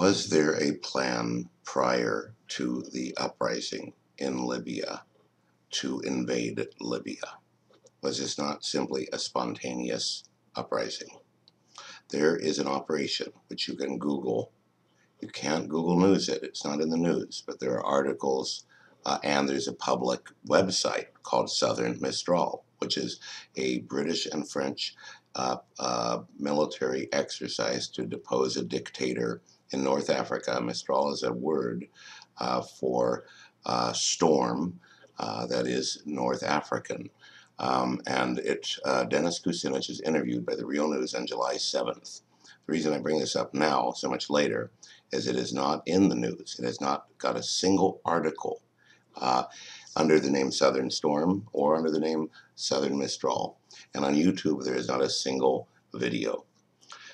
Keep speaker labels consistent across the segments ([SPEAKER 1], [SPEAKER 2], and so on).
[SPEAKER 1] Was there a plan prior to the uprising in Libya to invade Libya? Was this not simply a spontaneous uprising? There is an operation which you can Google. You can't Google News it, it's not in the news, but there are articles and there's a public website called Southern Mistral, which is a British and French military exercise to depose a dictator in North Africa. Mistral is a word for storm that is North African. And Dennis Kucinich is interviewed by the Real News on July 7th. The reason I bring this up now, so much later, is it is not in the news. It has not got a single article under the name Southern Storm or under the name Southern Mistral. And on YouTube, there is not a single video.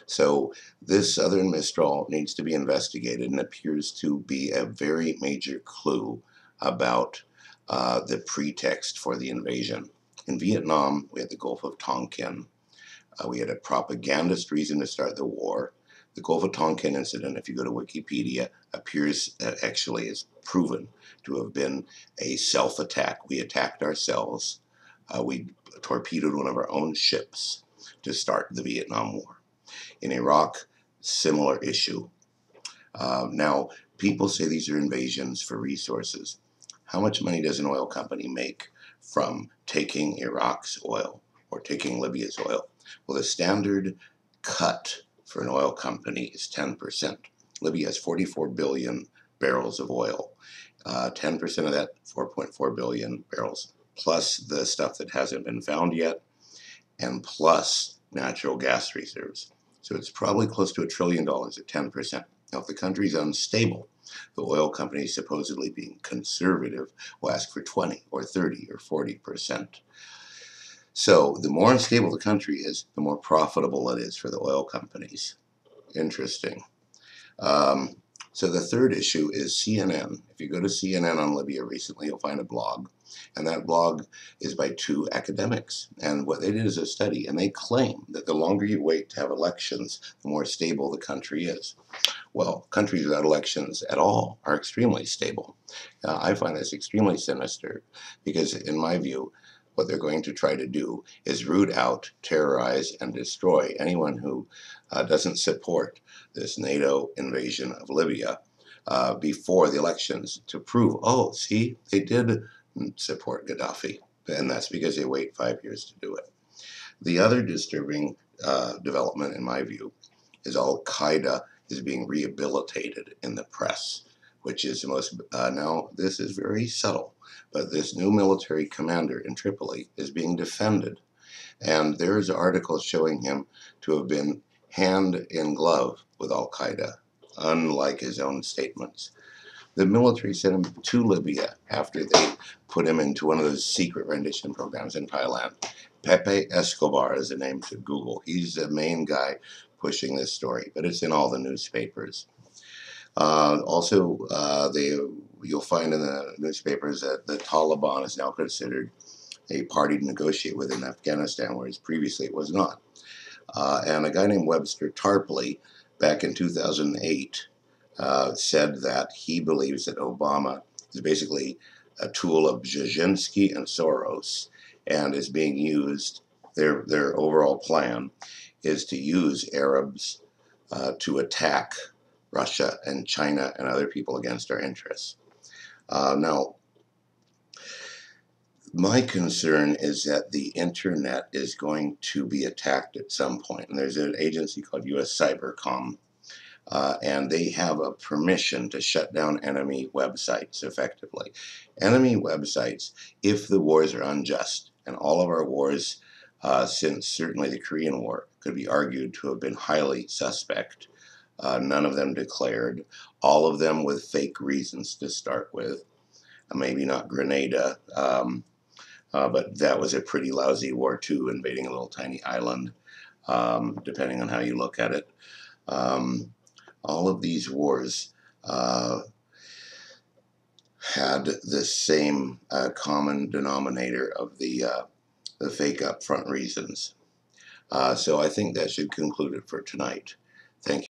[SPEAKER 1] So this Southern Mistral needs to be investigated and appears to be a very major clue about the pretext for the invasion. In Vietnam, we had the Gulf of Tonkin. We had a propagandist reason to start the war. The Gulf of Tonkin incident, if you go to Wikipedia, appears actually is proven to have been a self-attack. We attacked ourselves. We torpedoed one of our own ships to start the Vietnam War. In Iraq, similar issue. Now, people say these are invasions for resources. How much money does an oil company make from taking Iraq's oil or taking Libya's oil? Well, the standard cut for an oil company is 10%. Libya has 44 billion barrels of oil. 10% of that, 4.4 billion barrels, plus the stuff that hasn't been found yet, and plus natural gas reserves. So it's probably close to $1 trillion at 10%. Now, if the country is unstable, the oil companies, supposedly being conservative, will ask for 20 or 30 or 40%. So the more unstable the country is, the more profitable it is for the oil companies. Interesting. So the third issue is CNN. If you go to CNN on Libya recently, you'll find a blog. And that blog is by two academics. And what they did is a study, and they claim that the longer you wait to have elections, the more stable the country is. Well, countries without elections at all are extremely stable. I find this extremely sinister because, in my view, what they're going to try to do is root out, terrorize, and destroy anyone who doesn't support this NATO invasion of Libya before the elections to prove, oh, see, they did support Gaddafi. And that's because they wait 5 years to do it. The other disturbing development, in my view, is Al-Qaeda is being rehabilitated in the press, which is the most, now this is very subtle, but this new military commander in Tripoli is being defended. And there's articles showing him to have been hand in glove with Al-Qaeda, unlike his own statements. The military sent him to Libya after they put him into one of those secret rendition programs in Thailand. Pepe Escobar is the name to Google. He's the main guy pushing this story, but it's in all the newspapers. Also, you'll find in the newspapers that the Taliban is now considered a party to negotiate with in Afghanistan, whereas previously it was not. And a guy named Webster Tarpley, back in 2008, said that he believes that Obama is basically a tool of Brzezinski and Soros and is being used, their overall plan is to use Arabs to attack Russia and China and other people against our interests. Now, my concern is that the internet is going to be attacked at some point. And there's an agency called US Cybercom, and they have a permission to shut down enemy websites effectively. Enemy websites, if the wars are unjust, and all of our wars since certainly the Korean War could be argued to have been highly suspect, none of them declared, all of them with fake reasons to start with. Maybe not Grenada, but that was a pretty lousy war too, invading a little tiny island, depending on how you look at it. All of these wars had the same common denominator of the fake upfront reasons. So I think that should conclude it for tonight. Thank you.